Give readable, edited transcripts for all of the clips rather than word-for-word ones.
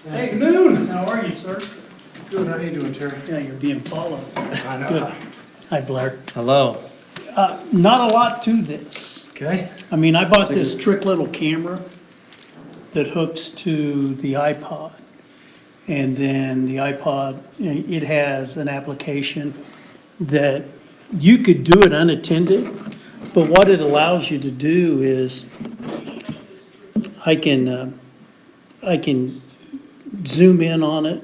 Hey, Afternoon. how are you, sir? Good, how you doing, Terry? Yeah, you're being followed. I know. Good. Hi, Blair. Hello. Not a lot to this. Okay. I mean, I bought this trick little camera that hooks to the iPod. And then the iPod, it has an application that you could do it unattended, but what it allows you to do is I can zoom in on it.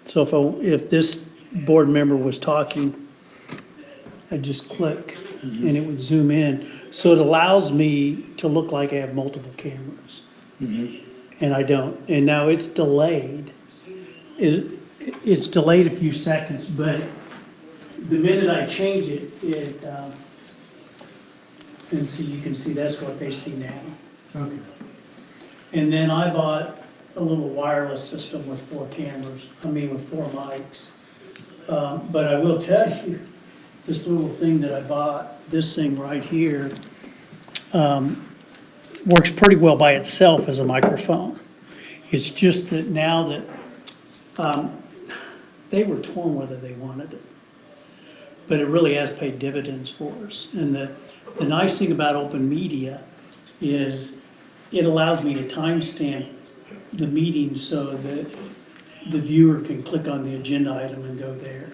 So if this board member was talking, I just click and it would zoom in. So it allows me to look like I have multiple cameras. And I don't. And now it's delayed. It's delayed a few seconds, but the minute I change it, and see, you can see that's what they see now. Okay. And then I bought a little wireless system with with 4 mics. But I will tell you, this little thing that I bought, this thing right here, works pretty well by itself as a microphone. It's just that now that, they were torn whether they wanted it. But it really has paid dividends for us. And the nice thing about open media is it allows me to timestamp the meeting so that the viewer can click on the agenda item and go there.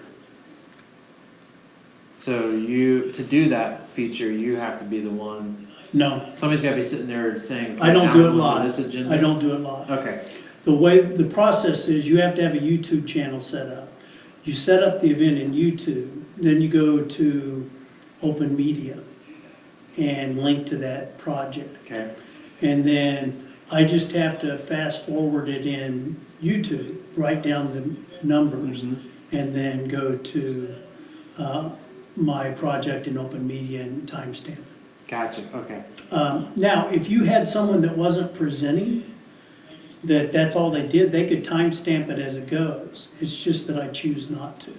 So to do that feature, you have to be the one, No, somebody's gotta be sitting there saying. I don't do it "Download live. This agenda." I don't do it live. Okay, The process is you have to have a YouTube channel set up. You set up the event in YouTube, then you go to Open Media and link to that project. okay, And then I just have to fast forward it in YouTube, write down the numbers, and then go to my project in Open Media and timestamp it. gotcha, okay. Now, if you had someone that wasn't presenting, that's all they did, they could timestamp it as it goes. It's just that I choose not to.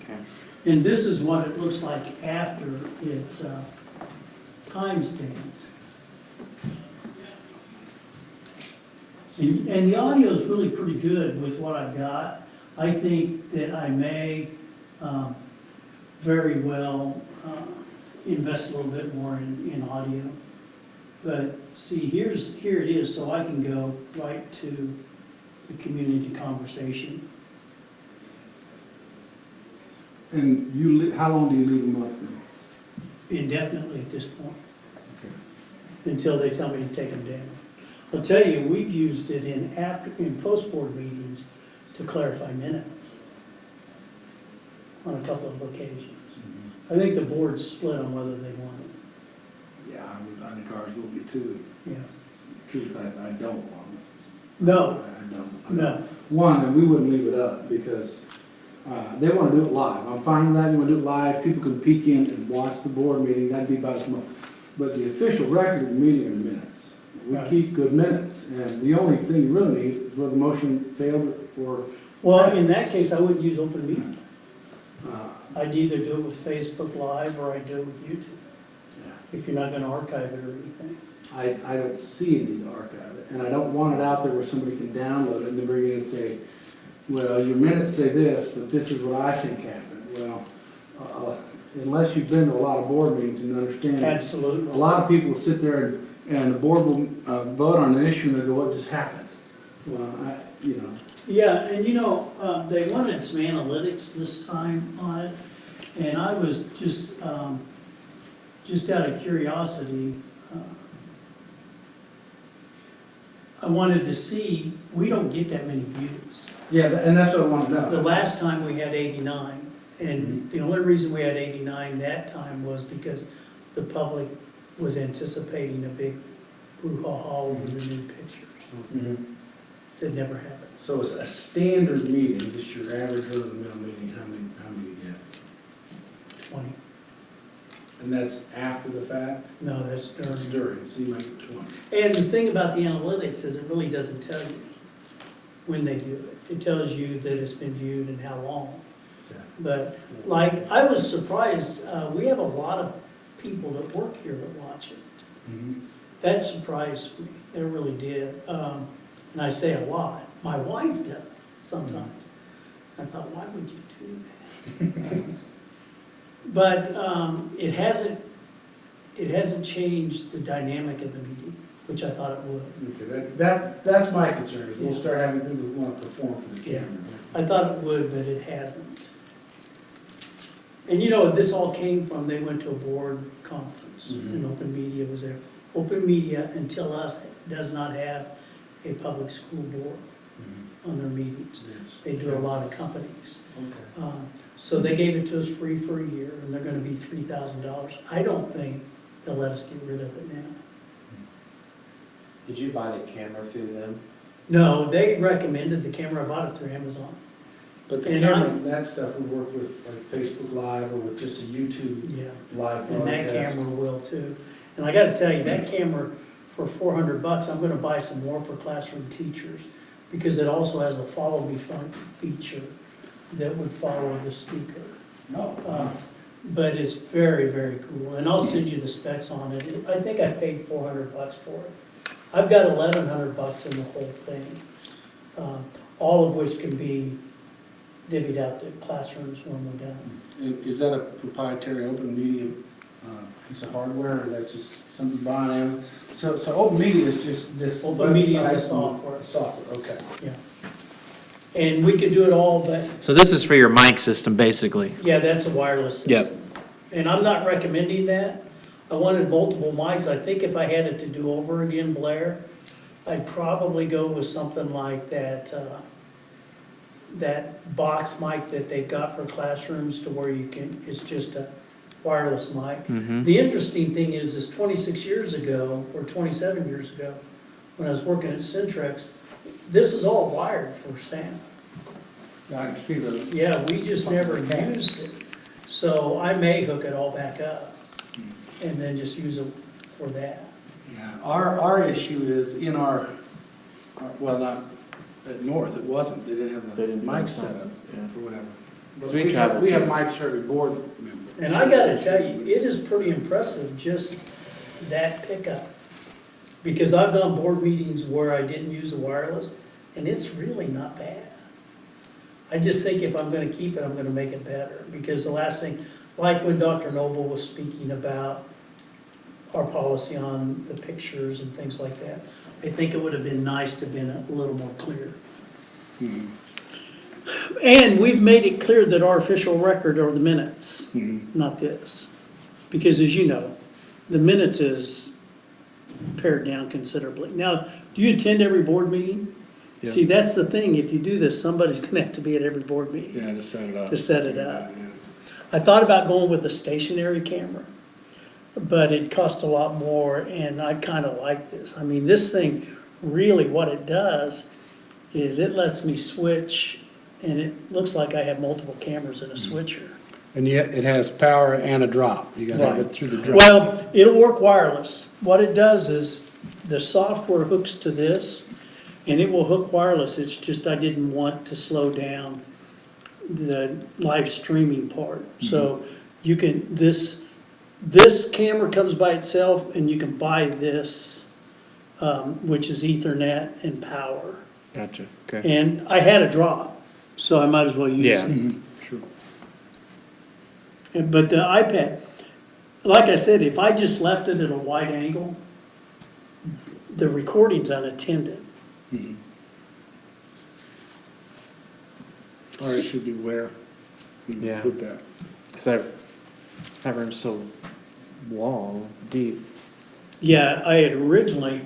Okay. And this is what it looks like after it's timestamped. And the audio is really pretty good with what I've got. I think that I may very well invest a little bit more in audio. But see, here it is, so I can go right to the community conversation. And how long do you leave them up for? Indefinitely at this point, Okay. until they tell me to take them down. I'll tell you, we've used it in post-board meetings to clarify minutes on a couple of occasions. I think the board's split on whether they want it. Yeah, I think ours will be too. Yeah. Truth, I don't want them. No, I don't. no, One, and we wouldn't leave it up because they want to do it live. I'm fine with that, you want to do it live, people can peek in and watch the board meeting, that'd be about as much. But the official record of the meeting are the minutes. We Right. keep good minutes, and the only thing you really need is where the motion failed or. well, in that case, I wouldn't use open meeting. uh, I'd either do it with Facebook Live or I'd do it with YouTube, yeah. if you're not gonna archive it or anything. I don't see a need to archive it, and I don't want it out there where somebody can download it and then bring it in and say, well, your minutes say this, but this is what I think happened. Well, unless you've been to a lot of board meetings and understand, a Absolutely. lot of people will sit there and the board will vote on an issue and they go, what just happened? Well, Yeah, and they wanted some analytics this time on it, and I was just out of curiosity, I wanted to see, we don't get that many views. yeah, and that's what I want to know. The last time we had 89, and the only reason we had 89 that time was because the public was anticipating a big brouhaha over the new pictures. Mhm. That never happened. So it's a standard meeting, just your average run-of-the-mill meeting, how many you get? 20. And that's after the fact? No, that's It's during. during, so you make it 20. And the thing about the analytics is it really doesn't tell you when they do it. It tells you that it's been viewed and how long. Yeah. But like, I was surprised, we have a lot of people that work here that watch it. Mhm. That surprised me, it really did. And I say a lot, My wife does sometimes. I thought, why would you do that? But it hasn't changed the dynamic of the meeting, which I thought it would. Okay, that's my concern, is we'll start having people who want to perform for the Yeah. camera. I thought it would, but it hasn't. And you know, this all came from, they went to a board conference, and Open Media was there. Open Media, until us, does not have a public school board on their meetings. Yes. They do a lot of companies. Okay. So they gave it to us free for a year, and they're gonna be $3,000. I don't think they'll let us get rid of it now. Did you buy the camera through them? No, they recommended the camera, I bought it through Amazon. But the And camera, and that stuff, we work with like Facebook Live or with just a YouTube Yeah. live And that broadcast. camera will too. And I gotta tell you, that camera for $400, I'm gonna buy some more for classroom teachers, because it also has a follow me feature that would follow the speaker. No. But it's very, very cool, and I'll send you the specs on it. I think I paid $400 for it. I've got $1,100 in the whole thing, all of which can be divvied out to classrooms when we're done. And is that a proprietary open media piece of hardware, or that's just something you buy on Amazon? So open media is just this Open media is the website and software. Software, okay. Yeah. And we could do it all, but, So this is for your mic system, basically. yeah, that's a wireless system. Yep. And I'm not recommending that. I wanted multiple mics. I think if I had it to do over again, Blair, I'd probably go with something like that, that box mic that they've got for classrooms, to where you can, it's just a wireless mic. The interesting thing is 26 years ago, or 27 years ago, when I was working at Centrex, this is all wired for sound. I can see the, Yeah, we just never used it. So I may hook it all back up and then just use it for that. yeah, our issue is in our, well, not at North, it wasn't, they didn't have They the didn't mic have set up sounds, yeah. for whatever. But So we we have traveled too. mics for every board member. And I gotta tell you, it is pretty impressive, just that pickup. Because I've done board meetings where I didn't use the wireless, and it's really not bad. I just think if I'm gonna keep it, I'm gonna make it better. Because the last thing, like when Dr. Noble was speaking about our policy on the pictures and things like that, I think it would have been nice to have been a little more clear. And we've made it clear that our official record are the minutes, not this. Because as you know, the minutes is pared down considerably. Now, do you attend every board meeting? Yeah. See, that's the thing, if you do this, somebody's gonna have to be at every board meeting Yeah, to set it up. to set it up. Yeah. I thought about going with a stationary camera, but it cost a lot more, and I kinda like this. I mean, this thing, really what it does is it lets me switch, and it looks like I have multiple cameras in a switcher. And yet it has power and a drop. You gotta have Right. it through the drop. Well, it'll work wireless. What it does is the software hooks to this, and it will hook wireless. It's just I didn't want to slow down the live streaming part. So you can, this camera comes by itself, and you can buy this, which is Ethernet and power. Gotcha, okay. And I had a drop, so I might as well use Yeah. it. Sure. But the iPad, like I said, if I just left it at a wide angle, the recording's unattended. Or it should be where you Yeah. put that. Because that room's so long, deep. Yeah, I had originally.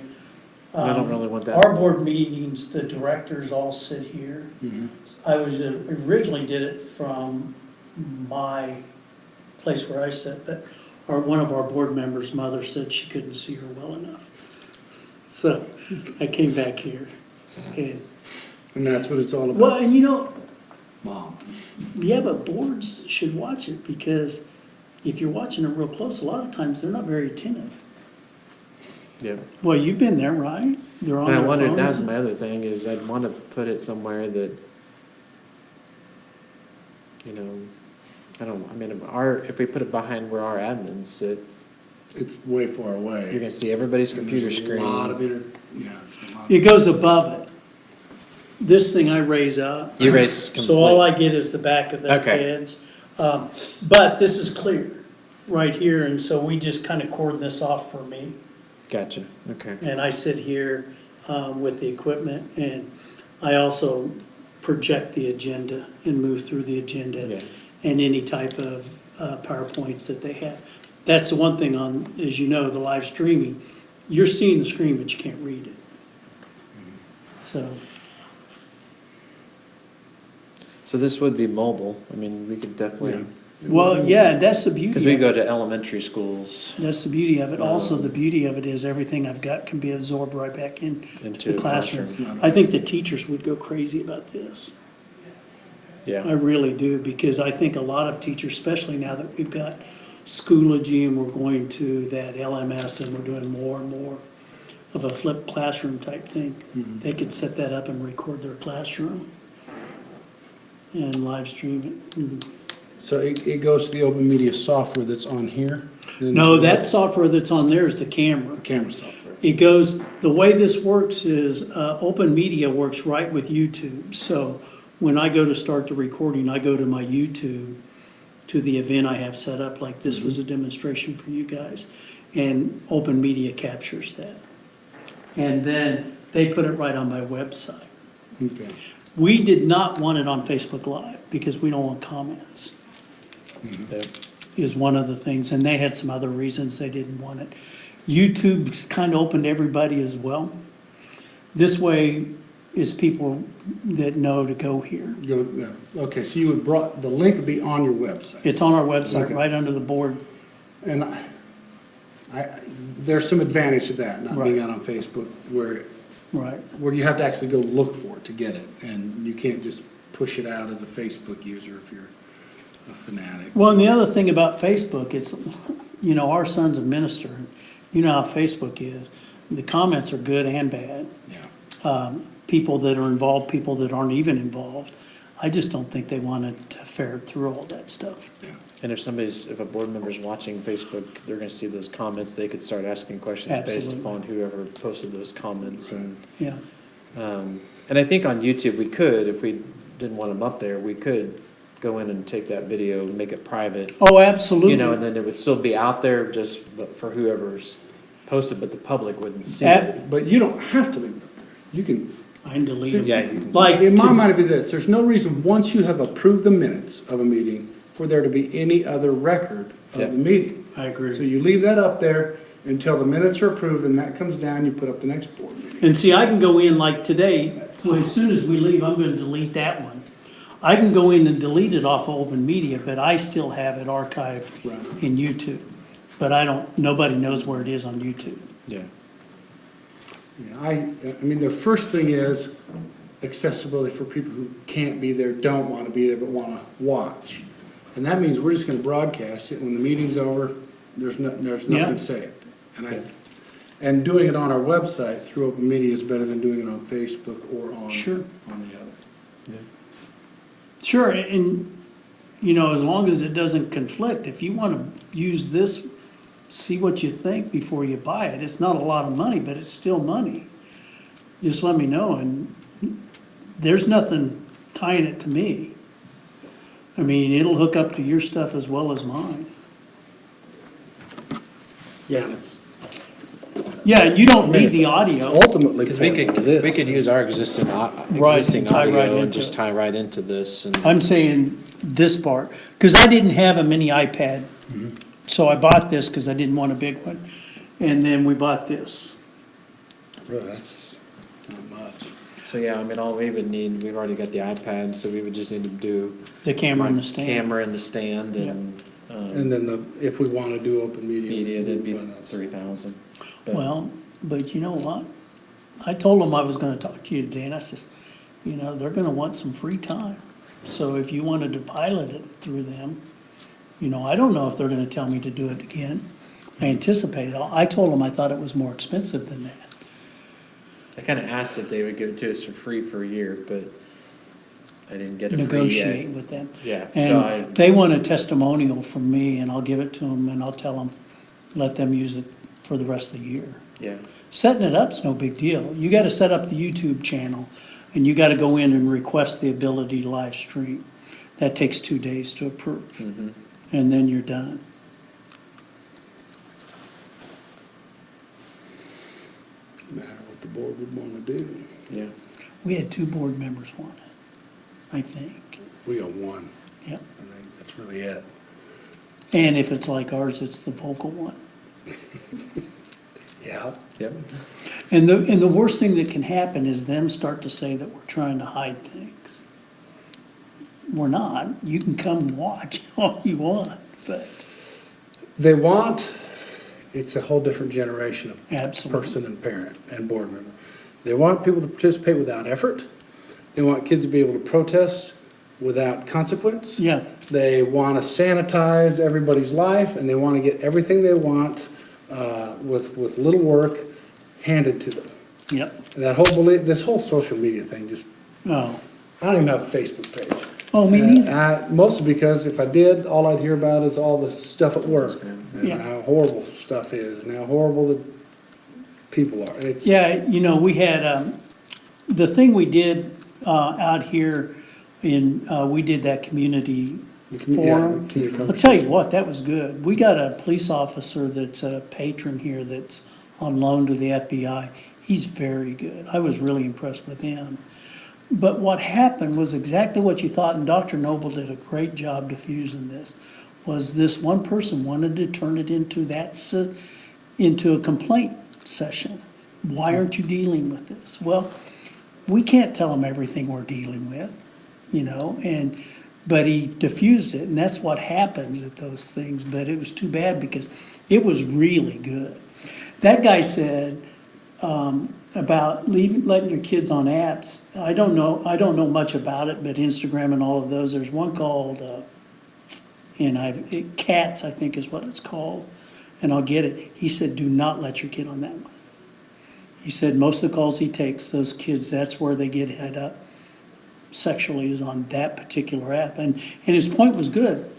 I don't really want that. Our board meetings, the directors all sit here. I was, originally did it from my place where I sit, but one of our board members' mother said she couldn't see her well enough. So I came back here. And, And that's what it's all about. well, and you know, Mom. yeah, but boards should watch it, because if you're watching it real close, a lot of times they're not very attentive. Yeah. Well, you've been there, right? They're on And I their wondered, that was phones. my other thing, is I'd want to put it somewhere that, you know, I mean, if we put it behind where our admins sit, It's way far away. you're gonna see everybody's And computer there's screen. A lot of yeah. it's a lot. It goes above it. this thing I raise up. You raise complete. So all I get is the back of the Okay. heads. But this is clear right here, and so we just kind of cordon this off for me. Gotcha, okay. And I sit here with the equipment, and I also project the agenda and move through the agenda Yeah. and any type of PowerPoints that they have. That's the one thing on, as you know, the live streaming, you're seeing the screen, but you can't read it. So, So this would be mobile, I mean, we could definitely, well, yeah, that's the beauty because of we it. go to elementary schools That's the beauty of it. Also, the beauty of it is everything I've got can be absorbed right back into into the a classroom. classroom. I think the teachers would go crazy about this. I Yeah, really do, because I think a lot of teachers, especially now that we've got Schoology and we're going to that LMS and we're doing more and more of a flipped classroom type thing, they could set that up and record their classroom and live stream it. So it goes to the open media software that's on here? No, that software that's on there is the camera. Camera software. It goes, the way this works is, open media works right with YouTube. So when I go to start the recording, I go to my YouTube, to the event I have set up, like this was a demonstration for you guys. And open media captures that. And then they put it right on my website. Okay. We did not want it on Facebook Live because we don't want comments, yeah. is one of the things. And they had some other reasons they didn't want it. YouTube's kind of open to everybody as well. This way is people that know to go here. Okay, so you would the link would be on your website. It's on our website, Okay. right under the board. And there's some advantage to that, not being Right. out on Facebook, where Right. you have to actually go look for it to get it, and you can't just push it out as a Facebook user if you're a fanatic. Well, and the other thing about Facebook is, you know, our son's a minister. You know how Facebook is. The comments are good and bad. Yeah. People that are involved, people that aren't even involved. I just don't think they wanted to ferret through all that stuff. Yeah. And if a board member's watching Facebook, they're gonna see those comments, they could start asking questions based Absolutely. upon whoever posted those comments and, Yeah, and I think on YouTube, we could, if we didn't want them up there, we could go in and take that video, make it private, oh, absolutely. you know, and then it would still be out there just for whoever's posted, but the public wouldn't see At- it. But you don't have to leave it up there. You can, I can delete them. Yeah, you can. Like, in my mind, it'd be this, there's no reason, once you have approved the minutes of a meeting, for there to be any other record of Yeah. the meeting. I agree. So you leave that up there until the minutes are approved, and that comes down, you put up the next board meeting. And see, I can go in like today, well, as soon as we leave, I'm gonna delete that one. I can go in and delete it off of open media, but I still have it archived Right. in YouTube. But nobody knows where it is on YouTube. Yeah, Yeah, I mean, the first thing is accessibility for people who can't be there, don't want to be there, but want to watch. And that means we're just going to broadcast it. When the meeting's over, there's Yeah. nothing saved. And doing it on our website through open media is better than doing it on Facebook or on Sure. on the other. Sure, and, you know, as long as it doesn't conflict, if you wanna use this, see what you think before you buy it. It's not a lot of money, but it's still money. Just let me know, and there's nothing tying it to me. I mean, it'll hook up to your stuff as well as mine. Yeah, and it's Yeah, and you don't need the audio. ultimately because we pointing to this. could use our existing, Right, existing and tie right audio and into just it. tie right into this and. I'm saying this part, because I didn't have a mini iPad. So I bought this because I didn't want a big one. And then we bought this. Really, that's not much. So, yeah, I mean, all we would need, we've already got the iPad, so we would just need to do. The camera and the stand. Camera and the stand and, And then if we want to do open media. media, that'd be we'll put it 3,000. Well, but you know what? I told them I was gonna talk to you today, and I said, you know, they're gonna want some free time. So if you wanted to pilot it through them, you know, I don't know if they're gonna tell me to do it again. I anticipate it. I told them I thought it was more expensive than that. I kind of asked if they would give it to us for free for a year, but I didn't get it free yet. Negotiate with them. Yeah, so And they want a testimonial from me, and I'll give it to them, and I'll tell them, let them use it for the rest of the year. yeah, Setting it up's no big deal. You gotta set up the YouTube channel. And you gotta go in and request the ability to live stream. That takes 2 days to approve. Mm-hmm. And then you're done. Matter what the board would wanna do. Yeah. We had 2 board members want it, I think. We got one, Yep. I think that's really it. And if it's like ours, it's the vocal one. Yeah. Yep. And the worst thing that can happen is them start to say that we're trying to hide things. We're not. You can come watch all you want, but They want, it's a whole different generation of absolutely. person and parent and board member. They want people to participate without effort. They want kids to be able to protest without consequence. Yeah, They want to sanitize everybody's life, and they want to get everything they want with little work handed to them. yep. And that whole belief, this whole social media thing, just, Oh, I don't even have a Facebook page. oh, me neither. Mostly because if I did, all I'd hear about is all the stuff at work, and Yeah. how horrible stuff is, and how horrible the people are. It's, Yeah, you know, we had, the thing we did out here we did that community forum. I'll tell you what, that was good. We got a police officer that's a patron here that's on loan to the FBI. He's very good. I was really impressed with him. But what happened was exactly what you thought, and Dr. Noble did a great job diffusing this, was this one person wanted to turn it into a complaint session. Why aren't you dealing with this? Well, we can't tell them everything we're dealing with, you know, but he diffused it, and that's what happens at those things. But it was too bad because it was really good. That guy said about letting your kids on apps. I don't know much about it, but Instagram and all of those. There's one called Cats, I think is what it's called, and I'll get it. He said, do not let your kid on that one. He said most of the calls he takes, those kids, that's where they get head up sexually, is on that particular app. And his point was good.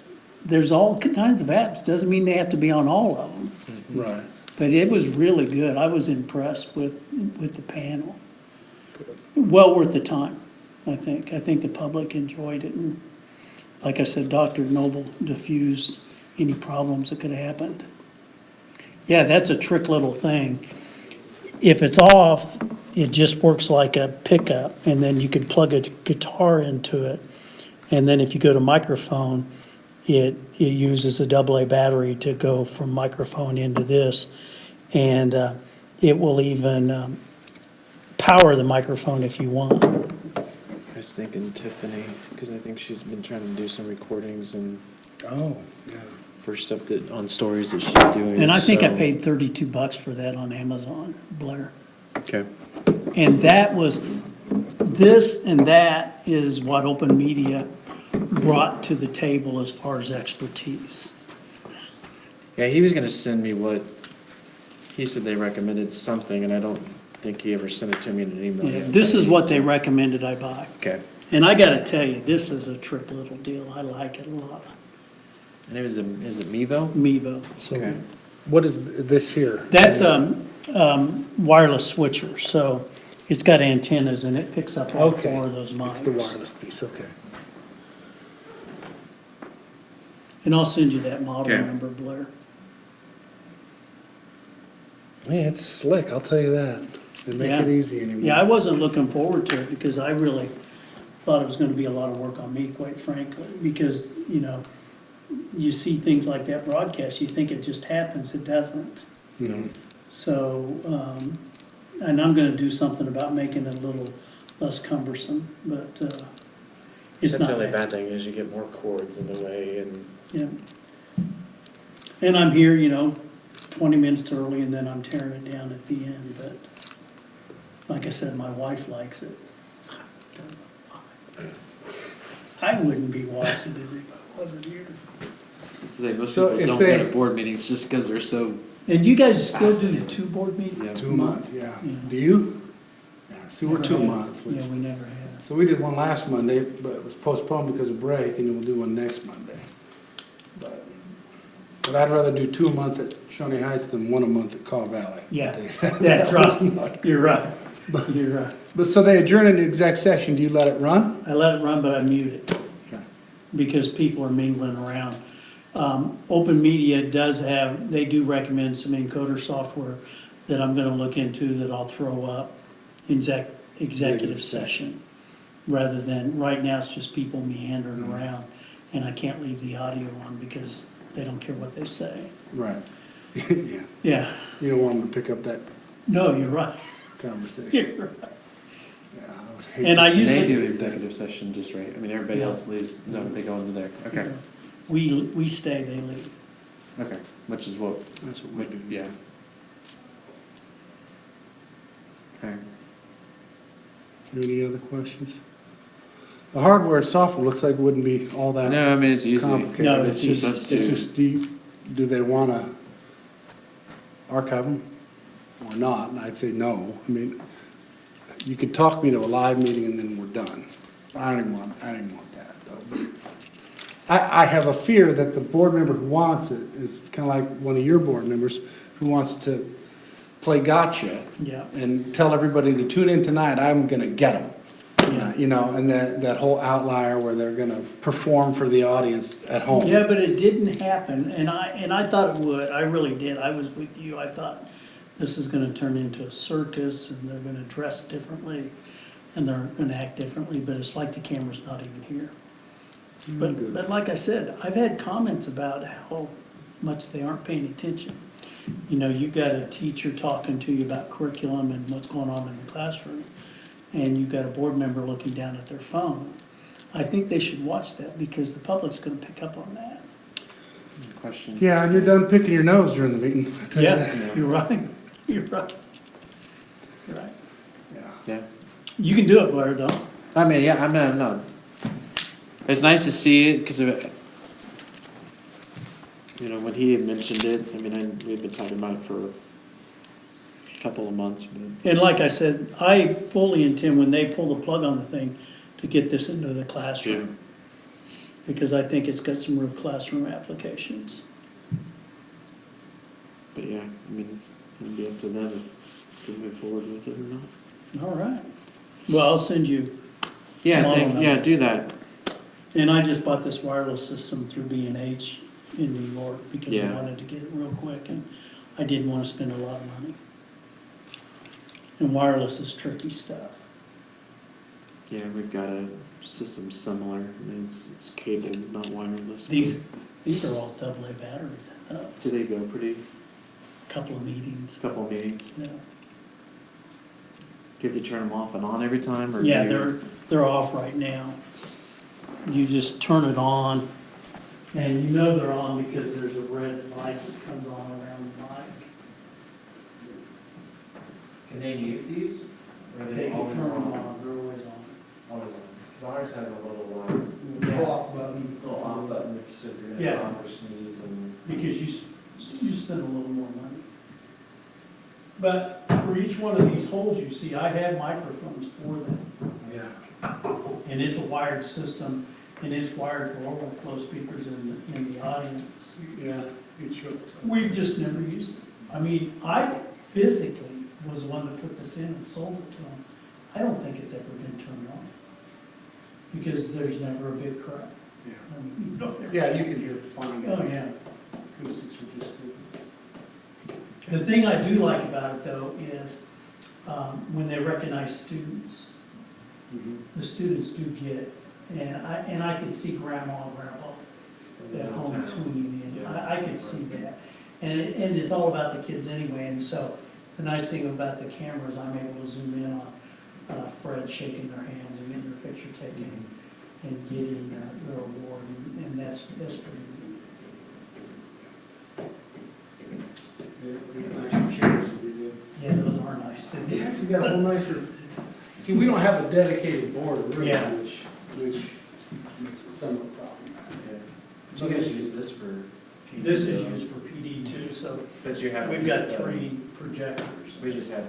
There's all kinds of apps, doesn't mean they have to be on all of them. right. But it was really good. I was impressed with the panel. Well worth the time, I think. I think the public enjoyed it. And like I said, Dr. Noble diffused any problems that could have happened. Yeah, that's a trick little thing. If it's off, it just works like a pickup, and then you could plug a guitar into it. And then if you go to microphone, it uses a AA battery to go from microphone into this. And it will even power the microphone if you want. I was thinking Tiffany, because I think she's been trying to do some recordings and Oh, yeah. for stuff that, on stories that she's doing. And I think I so- paid $32 for that on Amazon, Blair. Okay. And that was, this and that is what open media brought to the table as far as expertise. Yeah, he was gonna send me he said they recommended something, and I don't think he ever sent it to me in an email Yeah, yet. this is what they recommended I buy. Okay. And I gotta tell you, this is a trick little deal. I like it a lot. And it was is it Mevo? Mevo. So Okay. what is this here? That's wireless switcher, so it's got antennas and it picks up all Okay. 4 of those mics. It's the wireless piece, okay. And I'll send you that model Okay. number, Blair. Yeah, it's slick, I'll tell you that. They make Yeah. it easy anymore. Yeah, I wasn't looking forward to it because I really thought it was gonna be a lot of work on me, quite frankly. Because, you know, you see things like that broadcast, you think it just happens, it doesn't. You know, So, and I'm gonna do something about making it a little less cumbersome, but it's That's not the only bad. bad thing is you get more cords in the way and. Yeah. And I'm here, you know, 20 minutes early and then I'm tearing it down at the end, but like I said, my wife likes it. I wouldn't be watching it if I wasn't here. Most So people if don't they- go to board meetings just because they're so. And you guys still do the 2 board meetings? Yeah. 2 a month, yeah. Yeah. Do you? Yeah, see, we're Never 2 a had. month. which- Yeah, we never have. So we did one last Monday, but it was postponed because of break, and then we'll do one next Monday. But I'd rather do 2 a month at Shawnee Heights than 1 a month at Caw Valley. Yeah, that's right. You're right. You're right. But so they adjourn into exec session, do you let it run? I let it run, but I mute it Okay. because people are mingling around. Open Media does have, they do recommend some encoder software that I'm gonna look into that I'll throw up in executive session. Rather than, right now it's just people meandering around and I can't leave the audio on because they don't care what they say. Right. Yeah, Yeah, you don't want them to pick up that no, you're right. conversation. You're right. Yeah, I would hate And to- I And usually. they do executive session just right, I mean, everybody Yeah. else leaves, no, they go into there, okay, We stay, they leave. okay, which is what, That's what we do. yeah. Okay, Any other questions? The hardware and software looks like it wouldn't be all that no, I mean, it's easy. complicated. No, It's it's just, easy. it's just, do they wanna archive them or not? And I'd say no. I mean, you could talk me to a live meeting and then we're done. I don't even want that though. But I have a fear that the board member who wants it is kinda like one of your board members who wants to play gotcha Yeah. and tell everybody to tune in tonight, I'm gonna get them. Yeah. You know, and that whole outlier where they're gonna perform for the audience at home. Yeah, but it didn't happen, and I thought it would, I really did, I was with you, I thought this is gonna turn into a circus, and they're gonna dress differently, and they're gonna act differently, but it's like the camera's not even here. Good. But like I said, I've had comments about how much they aren't paying attention. You know, you've got a teacher talking to you about curriculum and what's going on in the classroom, and you've got a board member looking down at their phone. I think they should watch that because the public's gonna pick up on that. Question? Yeah, and you're done picking your nose during the meeting. I tell you that. Yeah, you're right, you're right. You're right. Yeah. Yeah, You can do it, Blair, though. I mean, yeah, I'm not, it's nice to see it, because of it. You know, when he had mentioned it, I mean, we've been talking about it for a couple of months, but. And like I said, I fully intend, when they pull the plug on the thing, to get this into the classroom. Because I think it's got some real classroom applications. But yeah, I mean, it'll be up to them if to move forward with it or not. All right. Well, I'll send you, Yeah, Model yeah, number. do that. and I just bought this wireless system through B&H in New York because I Yeah. wanted to get it real quick, and I didn't want to spend a lot of money. And wireless is tricky stuff. Yeah, we've got a system similar, I mean, it's cabled, not wireless. These are all AA batteries, Do they go pretty, couple of meetings, couple of meetings? yeah. Do you have to turn them off and on every time, or? Yeah, do you- they're off right now. You just turn it on, and you know they're on because there's a red light that comes on around the mic. Can they mute these? Or are They they can always turn them on? on, they're always on. Always on. Because ours has a little, Off button. little off button if so if you're Yeah. gonna cough or sneeze and. Because you spend a little more money. But for each one of these holes you see, I have microphones for them. Yeah. And it's a wired system, and it's wired for overflow speakers in the audience. Yeah, it should. We've just never used it. I mean, I physically was the one that put this in and sold it to them. I don't think it's ever been turned on. Because there's never a big crack. Yeah. I mean, you don't ever- Yeah, you can hear it fine. Oh, yeah. Acoustics are just good. The thing I do like about it though is, when they recognize students, the students do get it. And I could see grandma and grandpa at home tuning in. I could see that. And it's all about the kids anyway, and so the nice thing about the camera is I'm able to zoom in on Fred shaking their hands and getting their picture taken and getting their award, and that's pretty neat. Nice chairs that we did. Yeah, those are nice too. They actually got a whole nicer, see, we don't have a dedicated board really, Yeah. which makes it somewhat problematic. Do you guys use this for? PD This is though? used for PD too, so But you have. we've got 3 projectors. We just have.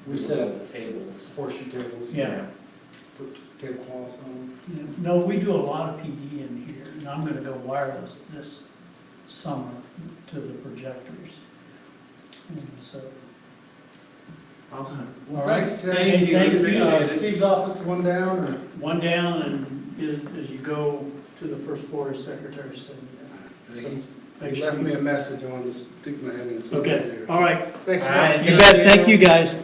We set up the tables. horseshoe tables. Yeah. Put tablecloths on them. Yeah. No, we do a lot of PD in here, and I'm gonna go wireless this summer to the projectors. And so, Awesome. All right, Thank you. Appreciate it. Steve's office, one down, or? One down, and as you go to the first floor is Secretary City. So make He sure left me you- a message, I wanted to stick my head in. Okay, all right. Thanks, All right. guys. You bet, thank you, guys.